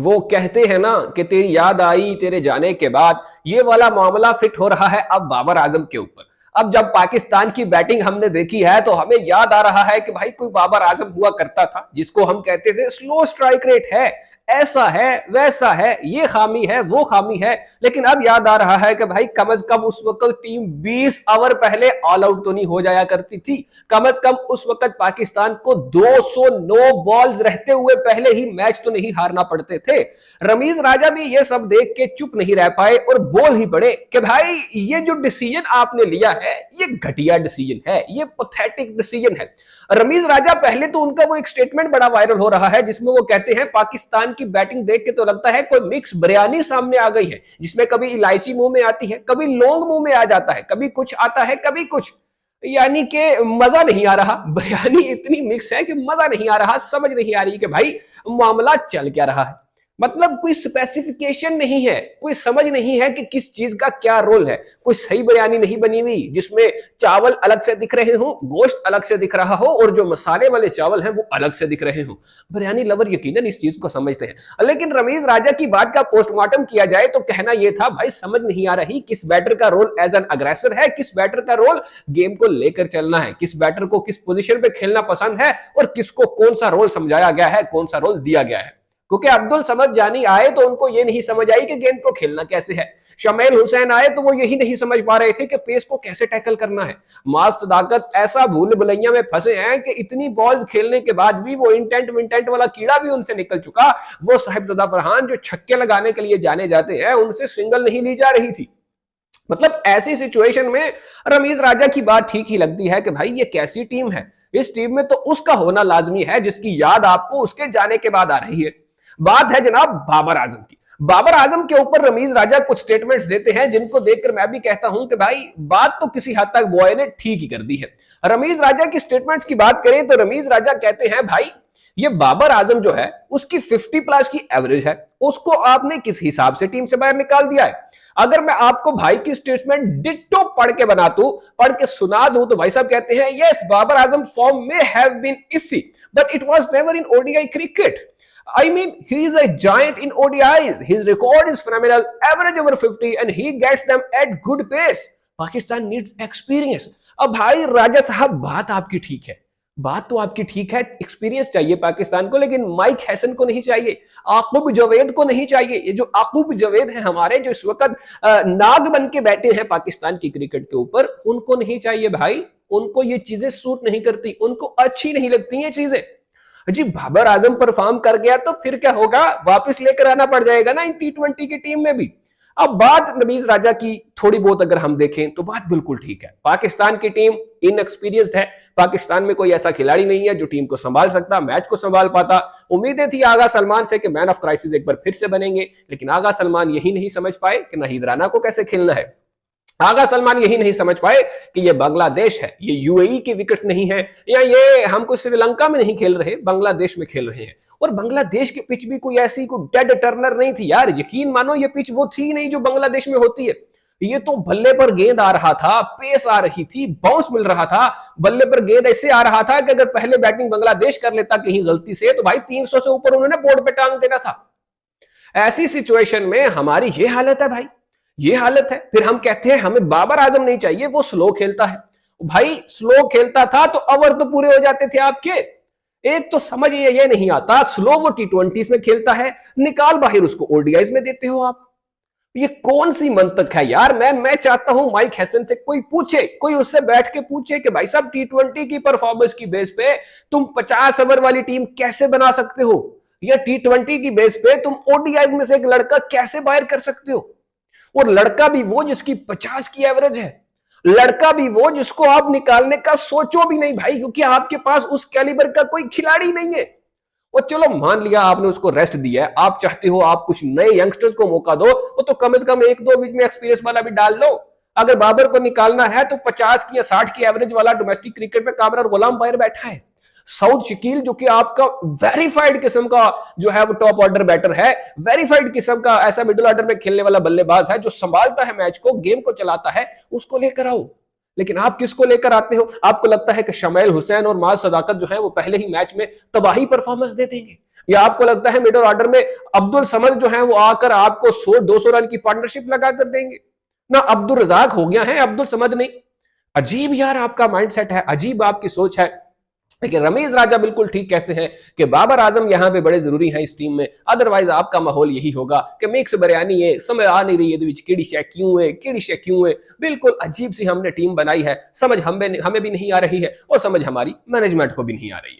वो कहते हैं ना कि तेरी याद आई तेरे जाने के बाद, ये वाला मामला फिट हो रहा है अब बाबर आजम के ऊपर। अब जब पाकिस्तान की बैटिंग हमने देखी है तो हमें याद आ रहा है कि भाई कोई बाबर आजम हुआ करता था जिसको हम कहते थे स्लो स्ट्राइक रेट है, ऐसा है वैसा है, ये खामी है वो खामी है। लेकिन अब याद आ रहा है कि भाई कम से कम उस वक्त टीम 20 ओवर पहले ऑल आउट तो नहीं हो जाया करती थी। कम से कम उस वक्त पाकिस्तान को 209 बॉल्स रहते हुए पहले ही मैच तो नहीं हारना पड़ते थे। रमीज राजा भी ये सब देख के चुप नहीं रह पाए और बोल ही पड़े कि भाई ये जो डिसीजन आपने लिया है ये घटिया डिसीजन है, ये पैथेटिक डिसीजन है। रमीज राजा पहले तो उनका वो एक स्टेटमेंट बड़ा वायरल हो रहा है जिसमें वो कहते हैं पाकिस्तान की बैटिंग देख के तो लगता है कोई मिक्स बिरयानी सामने आ गई है, जिसमें कभी इलायची मुंह में आती है, कभी लौंग मुंह में आ जाता है, कभी कुछ आता है कभी कुछ। यानी कि मजा नहीं आ रहा, बिरयानी इतनी मिक्स है कि मजा नहीं आ रहा, समझ नहीं आ रही कि भाई मामला चल क्या रहा है। मतलब कोई स्पेसिफिकेशन नहीं है, कोई समझ नहीं है कि किस चीज का क्या रोल है। कोई सही बिरयानी नहीं बनी हुई जिसमें चावल अलग से दिख रहे हो, गोश्त अलग से दिख रहा हो और जो मसाले वाले चावल हैं वो अलग से दिख रहे हो। बिरयानी लवर यकीनन इस चीज को समझते हैं। लेकिन रमीज राजा की बात का पोस्टमार्टम किया जाए तो कहना यह था भाई समझ नहीं आ रही किस बैटर का रोल एज एन अग्रेसर है, किस बैटर का रोल गेम को लेकर चलना है, किस बैटर को किस पोजीशन पे खेलना पसंद है और किसको कौन सा रोल समझाया गया है, कौन सा रोल दिया गया है। क्योंकि अब्दुल समद जानी आए तो उनको ये नहीं समझ आई कि गेंद को खेलना कैसे है। शमेल हुसैन आए तो वो यही नहीं समझ पा रहे थे कि पेस को कैसे टैकल करना है। माज सदाकत ऐसा भूल भुलैया में फंसे हैं कि इतनी बॉल्स खेलने के बाद भी वो इंटेंट विंटेंट वाला कीड़ा भी उनसे निकल चुका। वो साहिबजादा फरहान जो छक्के लगाने के लिए जाने जाते हैं उनसे सिंगल नहीं ली जा रही थी। मतलब ऐसी सिचुएशन में रमीज राजा की बात ठीक ही लगती है कि भाई ये कैसी टीम है। इस टीम में तो उसका होना लाजमी है जिसकी याद आपको उसके जाने के बाद आ रही है। बात है जनाब बाबर आजम की। बाबर आजम के ऊपर रमीज राजा कुछ स्टेटमेंट्स देते हैं जिनको देखकर मैं भी कहता हूं कि भाई बात तो किसी हद तक बॉय ने ठीक ही कर दी है। रमीज राजा की स्टेटमेंट्स की बात करें तो रमीज राजा कहते हैं भाई ये बाबर आजम जो है उसकी 50 प्लस की एवरेज है, उसको आपने किस हिसाब से टीम से बाहर निकाल दिया है। अगर मैं आपको भाई की स्टेटमेंट डिट्टो पढ़ के सुना दूं तो भाई साहब कहते हैं यस बाबर आजम फॉर्म में have been iffy but it was never in ODI cricket. I mean, he is a giant in ODIs. His record is phenomenal, average over 50, and he gets them at good pace. Pakistan needs experience. अब भाई राजा साहब बात आपकी ठीक है, बात तो आपकी ठीक है, एक्सपीरियंस चाहिए पाकिस्तान को, लेकिन माइक हैसन को नहीं चाहिए, आकुब जवेद को नहीं चाहिए। ये जो आकुब जवेद हैं हमारे जो इस वक्त नाग बन के बैठे हैं पाकिस्तान की क्रिकेट के ऊपर, उनको नहीं चाहिए भाई। उनको ये चीजें सूट नहीं करती, उनको अच्छी नहीं लगती ये चीजें। जी बाबर आजम परफॉर्म कर गया तो फिर क्या होगा, वापस लेकर आना पड़ जाएगा ना इन T20 की टीम में भी। अब बात रमीज राजा की थोड़ी बहुत अगर हम देखें तो बात बिल्कुल ठीक है। पाकिस्तान की टीम इनएक्सपीरियंस्ड है, पाकिस्तान में कोई ऐसा खिलाड़ी नहीं है जो टीम को संभाल सकता, मैच को संभाल पाता। उम्मीदें थी आगा सलमान से कि मैन ऑफ क्राइसिस एक बार फिर से बनेंगे, लेकिन आगा सलमान यही नहीं समझ पाए कि नाहिद राना को कैसे खेलना है। आगा सलमान यही नहीं समझ पाए कि ये बांग्लादेश है, ये यूएई की विकेट्स नहीं है, या ये हम कोई श्रीलंका में नहीं खेल रहे, बांग्लादेश में खेल रहे हैं। और बांग्लादेश की पिच भी कोई ऐसी कोई डेड टर्नर नहीं थी यार, यकीन मानो ये पिच वो थी नहीं जो बांग्लादेश में होती है। ये तो बल्ले पर गेंद आ रहा था, पेस आ रही थी, बाउंस मिल रहा था, बल्ले पर गेंद ऐसे आ रहा था कि अगर पहले बैटिंग बांग्लादेश कर लेता कहीं गलती से तो भाई 300 से ऊपर उन्होंने बोर्ड पे टांग देना था। ऐसी सिचुएशन में हमारी ये हालत है भाई, ये हालत है। फिर हम कहते हैं हमें बाबर आजम नहीं चाहिए, वो स्लो खेलता है। भाई स्लो खेलता था तो ओवर तो पूरे हो जाते थे आपके। एक तो समझ ये नहीं आता, स्लो वो T20s में खेलता है, निकाल बाहर उसको ओडीआईज में देते हो आप। ये कौन सी मंतक है यार। मैं चाहता हूं माइक हैसन से कोई पूछे, कोई उससे बैठ के पूछे कि भाई साहब T20 की परफॉर्मेंस की बेस पे तुम 50 ओवर वाली टीम कैसे बना सकते हो, या T20 की बेस पे तुम ओडीआईज में से एक लड़का कैसे बाहर कर सकते हो। और लड़का भी वो जिसकी 50 की एवरेज है, लड़का भी वो जिसको आप निकालने का सोचो भी नहीं भाई, क्योंकि आपके पास उस कैलिबर का कोई खिलाड़ी नहीं है। और चलो मान लिया आपने उसको रेस्ट दिया है, आप चाहते हो आप कुछ नए यंगस्टर्स को मौका दो, वो तो कम से कम एक दो बीच में एक्सपीरियंस वाला भी डाल लो। अगर बाबर को निकालना है तो 50 की या 60 की एवरेज वाला डोमेस्टिक क्रिकेट में कामरान गुलाम बाहर बैठा है। साउथ शकील जो कि आपका वेरीफाइड किस्म का जो है वो टॉप ऑर्डर बैटर है, वेरीफाइड किस्म का ऐसा मिडिल ऑर्डर में खेलने वाला बल्लेबाज है जो संभालता है मैच को, गेम को चलाता है, उसको लेकर आओ। लेकिन आप किसको लेकर आते हो। आपको लगता है कि शमेल हुसैन और माज सदाकत जो है वो पहले ही मैच में तबाही परफॉर्मेंस दे देंगे। या आपको लगता है मिडिल ऑर्डर में अब्दुल समद जो है वो आकर आपको 100-200 रन की पार्टनरशिप लगा कर देंगे? ना अब्दुल रजाक हो गया है, अब्दुल समद नहीं। अजीब यार आपका माइंडसेट है, अजीब आपकी सोच है। लेकिन रमीज राजा बिल्कुल ठीक कहते हैं कि बाबर आजम यहां पे बड़े जरूरी हैं इस टीम में, अदरवाइज आपका माहौल यही होगा कि मिक्स बिरयानी है, समझ आ नहीं रही है केड़ी शे क्यों है। बिल्कुल अजीब सी हमने टीम बनाई है, समझ हमें भी नहीं आ रही है और समझ हमारी मैनेजमेंट को भी नहीं आ रही है।